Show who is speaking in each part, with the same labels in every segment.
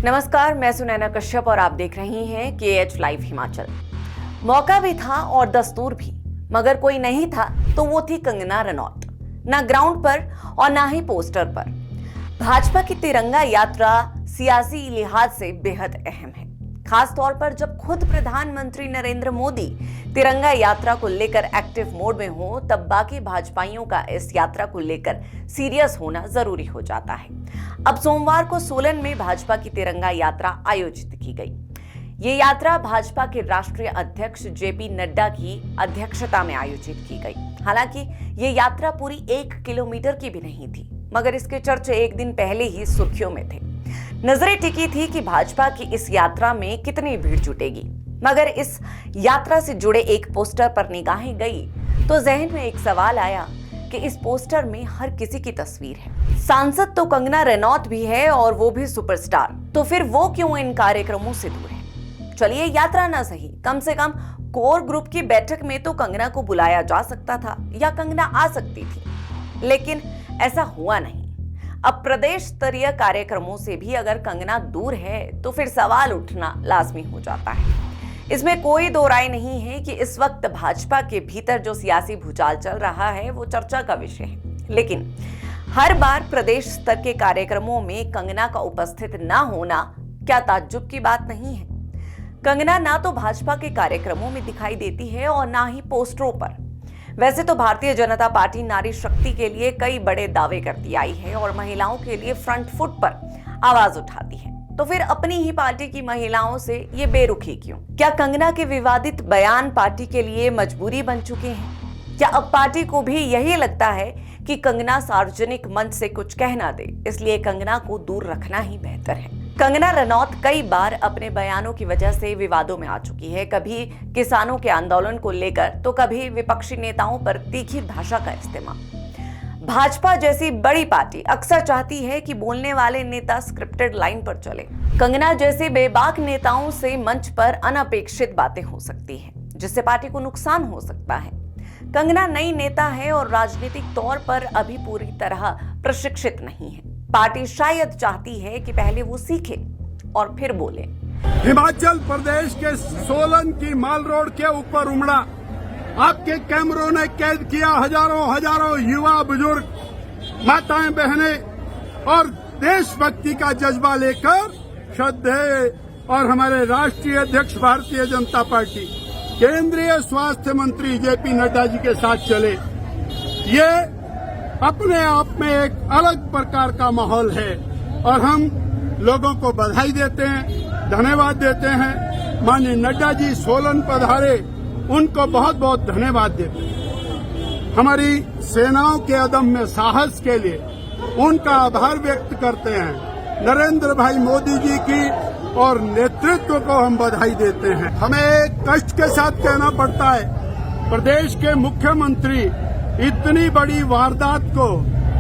Speaker 1: नमस्कार, मैं सुनैना कश्यप और आप देख रही हैं KH लाइव हिमाचल। मौका भी था और दस्तूर भी, मगर कोई नहीं था तो वो थी कंगना रनौत। ना ग्राउंड पर और ना ही पोस्टर पर। भाजपा की तिरंगा यात्रा सियासी लिहाज से बेहद अहम है, खास तौर पर जब खुद प्रधानमंत्री नरेंद्र मोदी तिरंगा यात्रा को लेकर एक्टिव मोड में हो, तब बाकी भाजपाइयों का इस यात्रा को लेकर सीरियस होना जरूरी हो जाता है। अब सोमवार को सोलन में भाजपा की तिरंगा यात्रा आयोजित की गई। ये यात्रा भाजपा के राष्ट्रीय अध्यक्ष JP नड्डा की अध्यक्षता में आयोजित की गई। हालांकि ये यात्रा पूरी 1 किलोमीटर की भी नहीं थी, मगर इसके चर्चे एक दिन पहले ही सुर्खियों में थे। नजरें टिकी थी कि भाजपा की इस यात्रा में कितनी भीड़ जुटेगी, मगर इस यात्रा से जुड़े एक पोस्टर पर निगाहें गई तो जहन में एक सवाल आया कि इस पोस्टर में हर किसी की तस्वीर है। सांसद तो कंगना रनौत भी है और वो भी सुपरस्टार, तो फिर वो क्यों इन कार्यक्रमों से दूर है? चलिए, यात्रा ना सही, कम से कम कोर ग्रुप की बैठक में तो कंगना को बुलाया जा सकता था या कंगना आ सकती थी, लेकिन ऐसा हुआ नहीं। अब प्रदेश स्तरीय कार्यक्रमों से भी अगर कंगना दूर है तो फिर सवाल उठना लाजमी हो जाता है। इसमें कोई दो राय नहीं है कि इस वक्त भाजपा के भीतर जो सियासी भूचाल चल रहा है वो चर्चा का विषय है, लेकिन हर बार प्रदेश स्तर के कार्यक्रमों में कंगना का उपस्थित ना होना क्या ताज्जुब की बात नहीं है। कंगना ना तो भाजपा के कार्यक्रमों में दिखाई देती है और ना ही पोस्टरों पर। वैसे तो भारतीय जनता पार्टी नारी शक्ति के लिए कई बड़े दावे करती आई है और महिलाओं के लिए फ्रंट फुट पर आवाज उठाती है, तो फिर अपनी ही पार्टी की महिलाओं से ये बेरुखी क्यों? क्या कंगना के विवादित बयान पार्टी के लिए मजबूरी बन चुके हैं? क्या अब पार्टी को भी यही लगता है कि कंगना सार्वजनिक मंच से कुछ कह ना दे, इसलिए कंगना को दूर रखना ही बेहतर है? कंगना रनौत कई बार अपने बयानों की वजह से विवादों में आ चुकी है, कभी किसानों के आंदोलन को लेकर तो कभी विपक्षी नेताओं पर तीखी भाषा का इस्तेमाल। भाजपा जैसी बड़ी पार्टी अक्सर चाहती है कि बोलने वाले नेता स्क्रिप्टेड लाइन पर चले। कंगना जैसे बेबाक नेताओं से मंच पर अनपेक्षित बातें हो सकती हैं, जिससे पार्टी को नुकसान हो सकता है। कंगना नई नेता है और राजनीतिक तौर पर अभी पूरी तरह प्रशिक्षित नहीं है। पार्टी शायद चाहती है कि पहले वो सीखे और फिर बोले।
Speaker 2: हिमाचल प्रदेश के सोलन की माल रोड के ऊपर उमड़ा आपके कैमरों ने कैद किया हजारों युवा बुजुर्ग, माताएं बहनें और देशभक्ति का जज्बा लेकर श्रद्धेय और हमारे राष्ट्रीय अध्यक्ष भारतीय जनता पार्टी केंद्रीय स्वास्थ्य मंत्री JP नड्डा जी के साथ चले। ये अपने आप में एक अलग प्रकार का माहौल है और हम लोगों को बधाई देते हैं, धन्यवाद देते हैं। माननीय नड्डा जी सोलन पधारे, उनको बहुत बहुत धन्यवाद देते हैं। हमारी सेनाओं के अदम्य साहस के लिए उनका आभार व्यक्त करते हैं। नरेंद्र भाई मोदी जी की और नेतृत्व को हम बधाई देते हैं। हमें कष्ट के साथ कहना पड़ता है, प्रदेश के मुख्यमंत्री इतनी बड़ी वारदात को,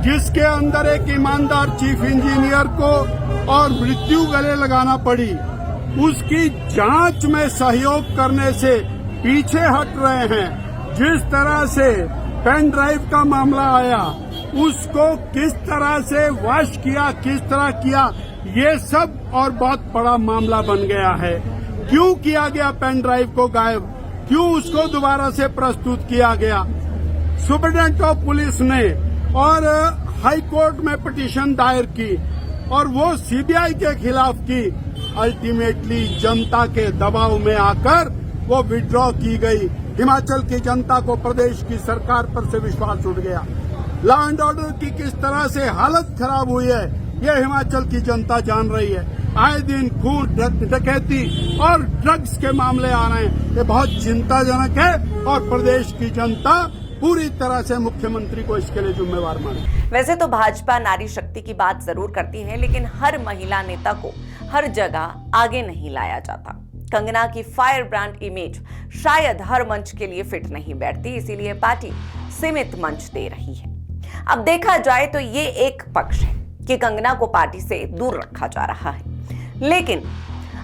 Speaker 2: जिसके अंदर एक ईमानदार चीफ इंजीनियर को और मृत्यु गले लगाना पड़ी, उसकी जांच में सहयोग करने से पीछे हट रहे हैं। जिस तरह से पेन ड्राइव का मामला आया, उसको किस तरह से वश किया, किस तरह किया, ये सब और बहुत बड़ा मामला बन गया है। क्यों किया गया पेन ड्राइव को गायब? क्यों उसको दोबारा से प्रस्तुत किया गया? सुप्रीडेंट ऑफ पुलिस ने और हाई कोर्ट में पिटीशन दायर की और वो CBI के खिलाफ की। अल्टीमेटली जनता के दबाव में आकर वो विड्रॉ की गई। हिमाचल की जनता को प्रदेश की सरकार पर से विश्वास उठ गया। लॉ एंड ऑर्डर की किस तरह से हालत खराब हुई है, ये हिमाचल की जनता जान रही है। आए दिन खून, डकैती और ड्रग्स के मामले आ रहे हैं, ये बहुत चिंताजनक है और प्रदेश की जनता पूरी तरह से मुख्यमंत्री को इसके लिए जिम्मेवार माने।
Speaker 1: वैसे तो भाजपा नारी शक्ति की बात जरूर करती है, लेकिन हर महिला नेता को हर जगह आगे नहीं लाया जाता। कंगना की फायर ब्रांड इमेज शायद हर मंच के लिए फिट नहीं बैठती, इसीलिए पार्टी सीमित मंच दे रही है। अब देखा जाए तो ये एक पक्ष है कि कंगना को पार्टी से दूर रखा जा रहा है, लेकिन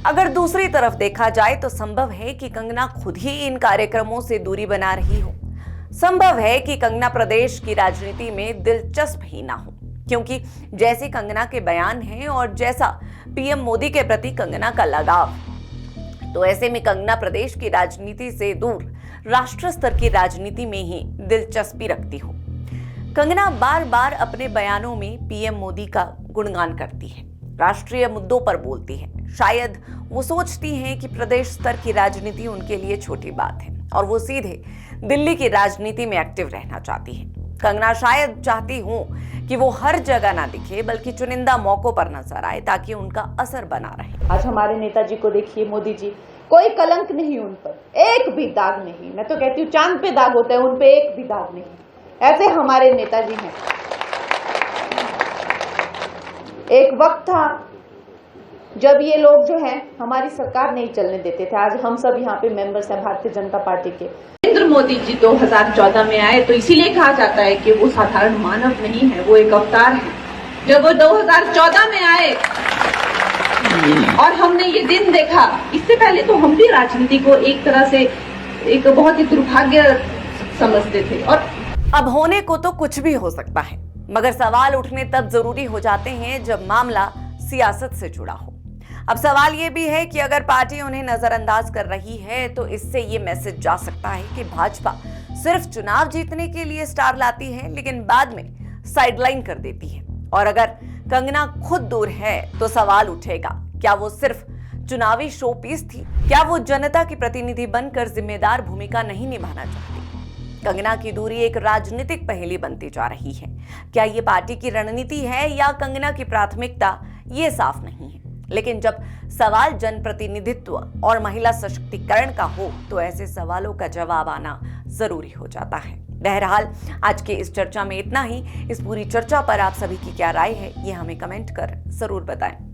Speaker 1: अगर दूसरी तरफ देखा जाए तो संभव है कि कंगना खुद ही इन कार्यक्रमों से दूरी बना रही हो। संभव है कि कंगना प्रदेश की राजनीति में दिलचस्प ही ना हो। क्योंकि जैसे कंगना के बयान हैं और जैसा पीएम मोदी के प्रति कंगना का लगाव, तो ऐसे में कंगना प्रदेश की राजनीति से दूर राष्ट्र स्तर की राजनीति में ही दिलचस्पी रखती हो। कंगना बार बार अपने बयानों में पीएम मोदी का गुणगान करती है, राष्ट्रीय मुद्दों पर बोलती है। शायद वो सोचती हैं कि प्रदेश स्तर की राजनीति उनके लिए छोटी बात है और वो सीधे दिल्ली की राजनीति में एक्टिव रहना चाहती है। कंगना शायद चाहती हूं कि वो हर जगह ना दिखे बल्कि चुनिंदा मौकों पर नजर आए ताकि उनका असर बना रहे।
Speaker 3: आज हमारे नेताजी को देखिए, मोदी जी, कोई कलंक नहीं उन पर, एक भी दाग नहीं। मैं तो कहती हूँ चांद पे दाग होता है, उन पे एक भी दाग नहीं। ऐसे हमारे नेताजी हैं। एक वक्त था जब ये लोग जो हैं हमारी सरकार नहीं चलने देते थे। आज हम सब यहाँ पे मेंबर्स हैं भारतीय जनता पार्टी के।
Speaker 4: नरेंद्र मोदी जी 2014 में आए तो इसीलिए कहा जाता है कि वो साधारण मानव नहीं है, वो एक अवतार है। जब वो 2014 में आए और हमने ये दिन देखा, इससे पहले तो हम भी राजनीति को एक तरह से एक बहुत ही दुर्भाग्य समझते थे। और
Speaker 1: अब होने को तो कुछ भी हो सकता है, मगर सवाल उठने तब जरूरी हो जाते हैं जब मामला सियासत से जुड़ा हो। अब सवाल ये भी है कि अगर पार्टी उन्हें नजरअंदाज कर रही है तो इससे ये मैसेज जा सकता है कि भाजपा सिर्फ चुनाव जीतने के लिए स्टार लाती है लेकिन बाद में साइडलाइन कर देती है। और अगर कंगना खुद दूर है तो सवाल उठेगा, क्या वो सिर्फ चुनावी शो पीस थी? क्या वो जनता की प्रतिनिधि बनकर जिम्मेदार भूमिका नहीं निभाना चाहती? कंगना की दूरी एक राजनीतिक पहेली बनती जा रही है। क्या ये पार्टी की रणनीति है या कंगना की प्राथमिकता? ये साफ नहीं है। लेकिन जब सवाल जनप्रतिनिधित्व और महिला सशक्तिकरण का हो तो ऐसे सवालों का जवाब आना जरूरी हो जाता है। बहरहाल आज के इस चर्चा में इतना ही। इस पूरी चर्चा पर आप सभी की क्या राय है, ये हमें कमेंट कर जरूर बताएं।